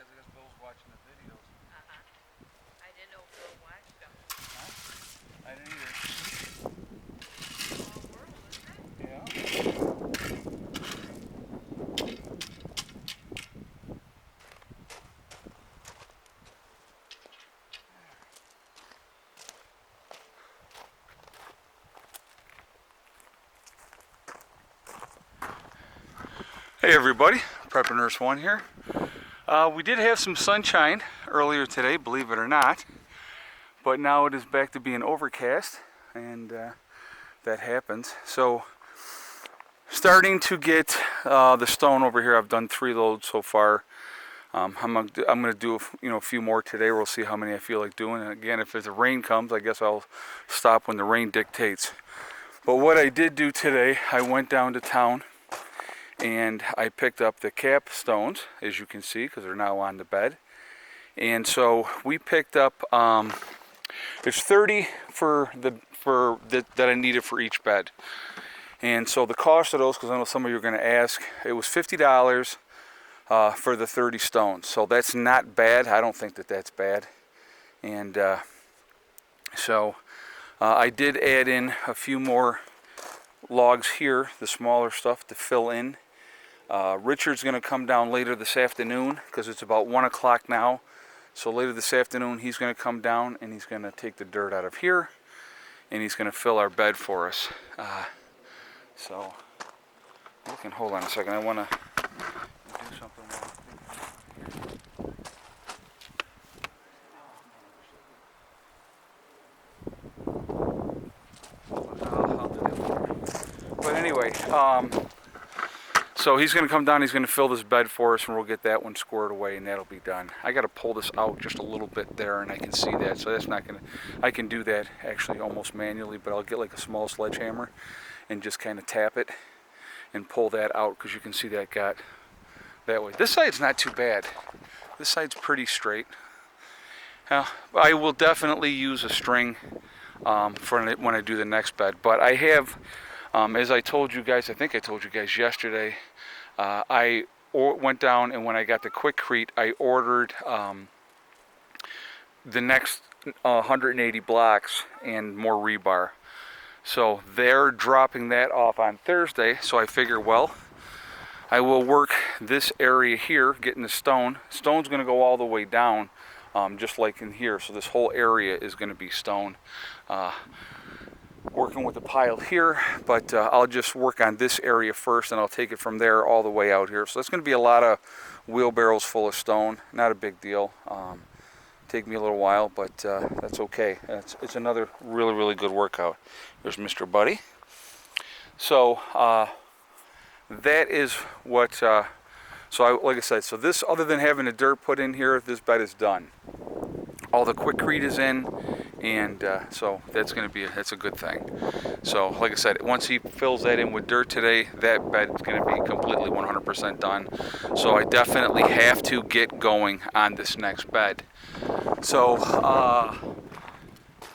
because I guess Bill's watching the videos. I didn't know Bill watched them. Huh? I didn't either. Small world, isn't it? Yeah. Hey everybody, Prepper Nurse 1 here. We did have some sunshine earlier today, believe it or not, but now it is back to being overcast, and that happens. So, starting to get the stone over here. I've done 3 loads so far. I'm gonna do a few more today. We'll see how many I feel like doing. And again, if the rain comes, I guess I'll stop when the rain dictates. But what I did do today, I went down to town and I picked up the cap stones, as you can see, because they're now on the bed. And so we picked up, there's 30 that I needed for each bed. And so the cost of those, because I know some of you are going to ask, it was $50 for the 30 stones. So that's not bad. I don't think that that's bad. And so I did add in a few more logs here, the smaller stuff to fill in. Richard's going to come down later this afternoon because it's about 1 o'clock now. So later this afternoon he's going to come down and he's going to take the dirt out of here and he's going to fill our bed for us. So hold on a second, I want to do something. I'll do that later. But anyway, so he's going to come down, he's going to fill this bed for us, and we'll get that one squared away, and that'll be done. I got to pull this out just a little bit there, and I can see that, so that's not going to, I can do that actually almost manually, but I'll get like a small sledgehammer and just kind of tap it and pull that out, because you can see that got that way. This side's not too bad. This side's pretty straight. I will definitely use a string for when I do the next bed, but I have, as I told you guys, I think I told you guys yesterday, I went down, and when I got the Quikrete, I ordered the next 180 blocks and more rebar. So they're dropping that off on Thursday, so I figure, well, I will work this area here, getting the stone. Stone's going to go all the way down, just like in here, so this whole area is going to be stone. Working with the pile here, but I'll just work on this area first, and I'll take it from there all the way out here. So that's going to be a lot of wheelbarrows full of stone. Not a big deal. Take me a little while, but that's okay. It's another really, really good workout. There's Mr. Buddy. So that is what. Like I said, so this, other than having the dirt put in here, this bed is done. All the Quikrete is in, and so that's going to be that's a good thing. So like I said, once he fills that in with dirt today, that bed is going to be completely 100% done. So I definitely have to get going on this next bed. So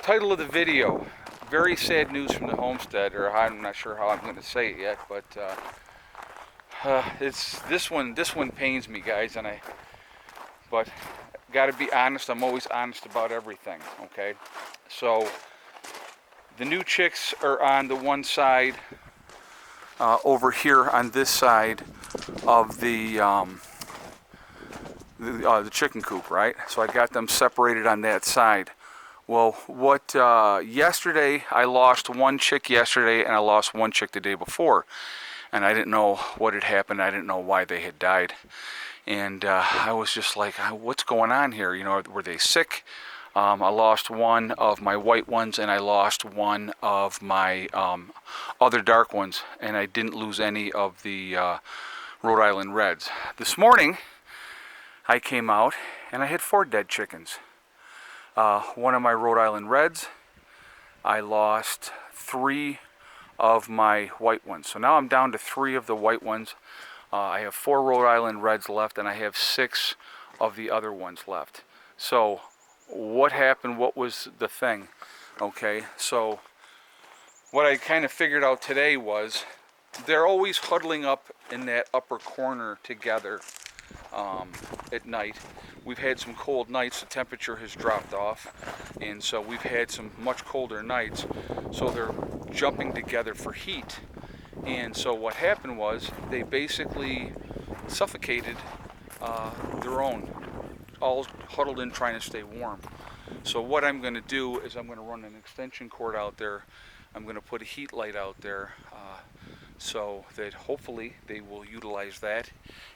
title of the video, very sad news from the Homestead, or I'm not sure how I'm going to say it yet, but it's this one pains me, guys, but got to be honest. I'm always honest about everything, okay? So the new chicks are on the one side over here on this side of the chicken coop, right? So I got them separated on that side. Well, yesterday I lost one chick yesterday, and I lost one chick the day before, and I didn't know what had happened. I didn't know why they had died. And I was just like, what's going on here? You know, were they sick? I lost one of my white ones, and I lost one of my other dark ones, and I didn't lose any of the Rhode Island Reds. This morning, I came out, and I had 4 dead chickens. One of my Rhode Island Reds, I lost 3 of my white ones. So now I'm down to 3 of the white ones. I have 4 Rhode Island Reds left, and I have 6 of the other ones left. So what happened? What was the thing? Okay, so what I kind of figured out today was they're always huddling up in that upper corner together. at night. We've had some cold nights, the temperature has dropped off, and so we've had some much colder nights, so they're jumping together for heat. And so what happened was they basically suffocated their own, all huddled in trying to stay warm. So what I'm going to do is I'm going to run an extension cord out there. I'm going to put a heat light out there so that hopefully they will utilize that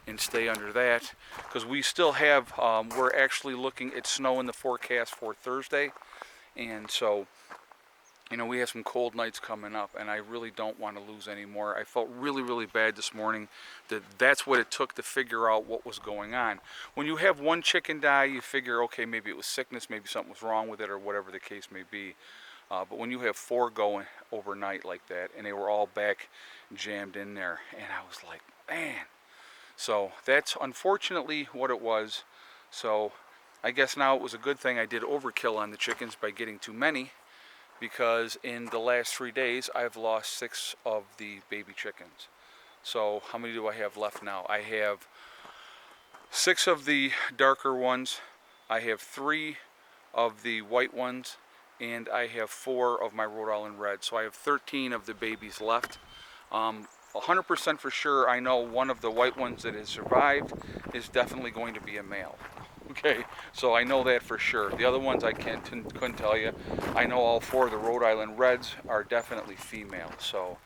and stay under that, because we still have, we're actually looking at snow in the forecast for Thursday, and so we have some cold nights coming up, and I really don't want to lose any more. I felt really, really bad this morning that that's what it took to figure out what was going on. When you have one chicken die, you figure, okay, maybe it was sickness, maybe something was wrong with it, or whatever the case may be. But when you have 4 going overnight like that, and they were all back jammed in there, and I was like, man. So that's unfortunately what it was. So I guess now it was a good thing I did overkill on the chickens by getting too many, because in the last 3 days I've lost 6 of the baby chickens. So how many do I have left now? I have 6 of the darker ones, I have 3 of the white ones, and I have 4 of my Rhode Island Red. So I have 13 of the babies left. 100% for sure, I know one of the white ones that has survived is definitely going to be a male. Okay, so I know that for sure. The other ones I couldn't tell you. I know all 4 of the Rhode Island Reds are definitely female. So,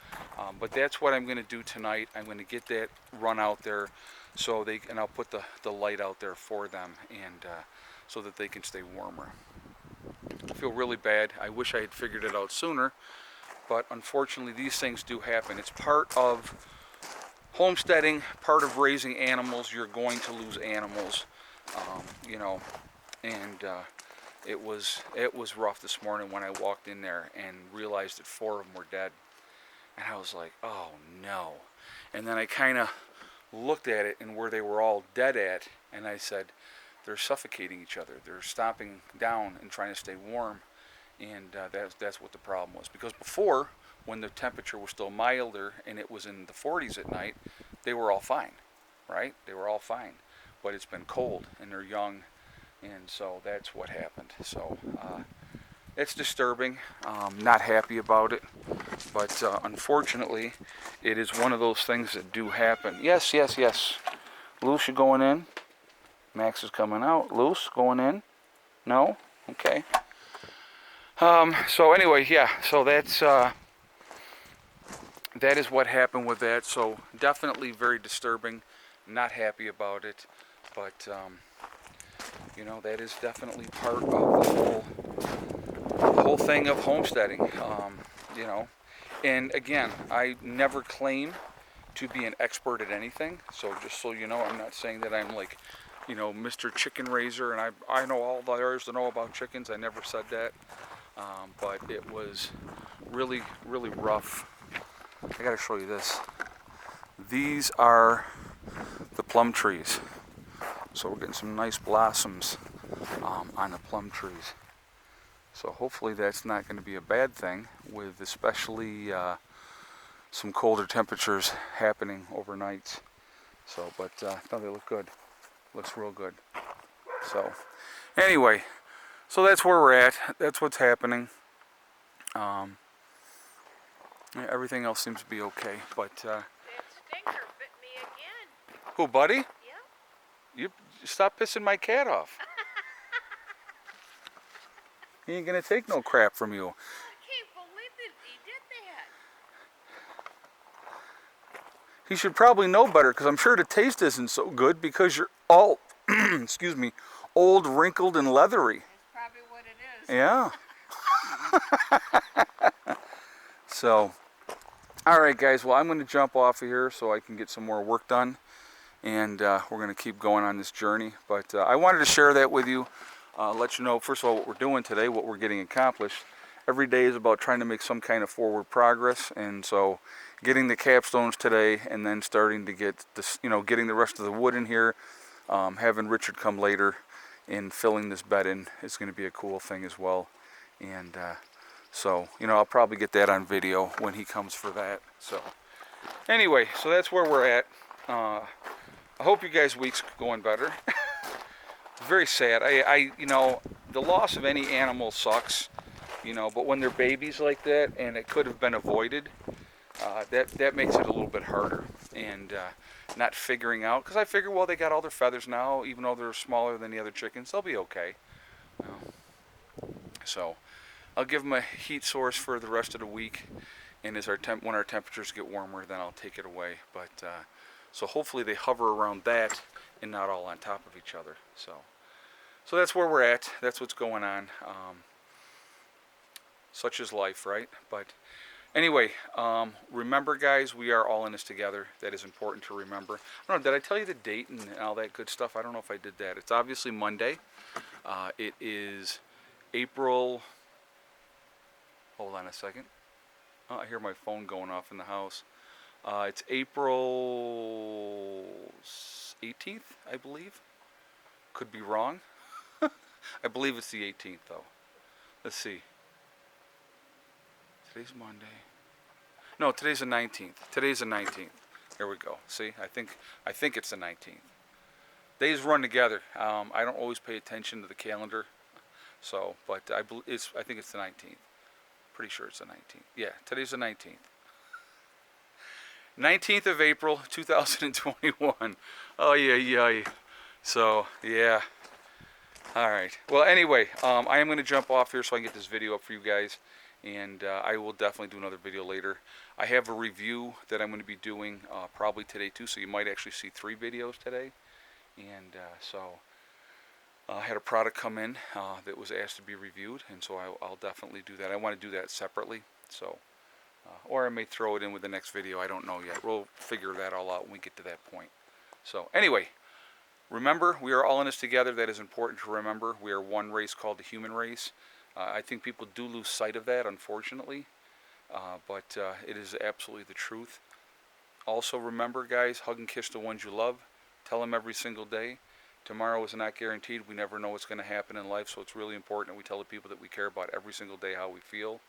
but that's what I'm going to do tonight. I'm going to get that run out there, so and I'll put the light out there for them, and so that they can stay warmer. I feel really bad. I wish I had figured it out sooner, but unfortunately these things do happen. It's part of homesteading, part of raising animals. You're going to lose animals, and it was rough this morning when I walked in there and realized that 4 of them were dead, and I was like, oh no. And then I kind of looked at it and where they were all dead at, and I said, they're suffocating each other. They're stomping down and trying to stay warm, and that's what the problem was. Because before, when the temperature was still milder and it was in the 40s at night, they were all fine, right? They were all fine. But it's been cold and they're young, and so that's what happened. So it's disturbing. Not happy about it, but unfortunately, it is one of those things that do happen. Yes, yes, yes. Luce, you going in? Max is coming out. Luce, going in? No? Okay. So anyway, yeah, so that's that is what happened with that. So definitely very disturbing. Not happy about it, but that is definitely part of the whole thing of homesteading. And again, I never claim to be an expert at anything. So just so you know, I'm not saying that I'm like, Mr. Chicken Raiser, and I know all there is to know about chickens. I never said that, but it was really, really rough. I gotta show you this. These are the plum trees. So we're getting some nice blossoms on the plum trees. So hopefully that's not going to be a bad thing, with especially some colder temperatures happening overnight. So, but no, they look good. Looks real good. So anyway, so that's where we're at. That's what's happening. Everything else seems to be okay, but That stinker bit me again. who, buddy? Yep. You stop pissing my cat off. He ain't gonna take no crap from you. I can't believe it. He did that. He should probably know better, because I'm sure the taste isn't so good because you're all, excuse me, old, wrinkled, and leathery. That's probably what it is. Yeah. So, all right, guys. Well, I'm going to jump off of here so I can get some more work done, and we're going to keep going on this journey. But I wanted to share that with you, let you know, first of all, what we're doing today, what we're getting accomplished. Every day is about trying to make some kind of forward progress, and so getting the capstones today, and then starting to get this, getting the rest of the wood in here, having Richard come later and filling this bed in is going to be a cool thing as well. And so I'll probably get that on video when he comes for that. So anyway, so that's where we're at. I hope you guys' week's going better. It's very sad. You know, the loss of any animal sucks, you know, but when they're babies like that and it could have been avoided, that makes it a little bit harder. And not figuring out, because I figure, well, they got all their feathers now, even though they're smaller than the other chickens, they'll be okay. You know. So I'll give them a heat source for the rest of the week, and as when our temperatures get warmer, then I'll take it away. But so hopefully they hover around that and not all on top of each other. So that's where we're at. That's what's going on. Such is life, right? But anyway, remember, guys, we are all in this together. That is important to remember. I don't know, did I tell you the date and all that good stuff? I don't know if I did that. It's obviously Monday. It is April. Hold on a second. Oh, I hear my phone going off in the house. It's April 18th, I believe. Could be wrong. I believe it's the 18th, though. Let's see. Today's Monday. No, today's the 19th. Today's the 19th. There we go. See, I think it's the 19th. Days run together. I don't always pay attention to the calendar, so but I think it's the 19th. Pretty sure it's the 19th. Yeah, today's the 19th. 19th of April, 2021. Oh yeah. So yeah. All right. Well, anyway, I am going to jump off here so I can get this video up for you guys. And I will definitely do another video later. I have a review that I'm going to be doing probably today too, so you might actually see 3 videos today. And so I had a product come in that was asked to be reviewed, and so I'll definitely do that. I want to do that separately, so or I may throw it in with the next video. I don't know yet. We'll figure that all out when we get to that point. So anyway, remember, we are all in this together. That is important to remember. We are one race called the human race. I think people do lose sight of that, unfortunately, but it is absolutely the truth. Also remember, guys, hug and kiss the ones you love. Tell them every single day. Tomorrow is not guaranteed. We never know what's going to happen in life, so it's really important that we tell the people that we care about every single day how we feel.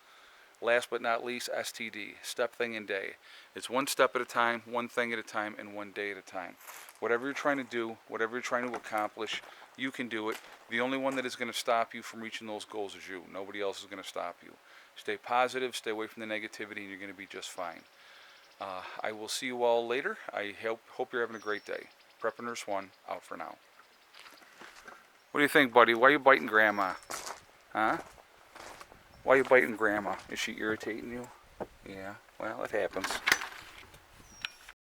Last but not least, STD, step, thing, and day. It's one step at a time, one thing at a time, and one day at a time. Whatever you're trying to do, whatever you're trying to accomplish, you can do it. The only one that is going to stop you from reaching those goals is you. Nobody else is going to stop you. Stay positive, stay away from the negativity, and you're going to be just fine. I will see you all later. I hope you're having a great day. Prepper Nurse 1, out for now. What do you think, buddy? Why are you biting Grandma? Huh? Why are you biting Grandma? Is she irritating you? Yeah, well, it happens.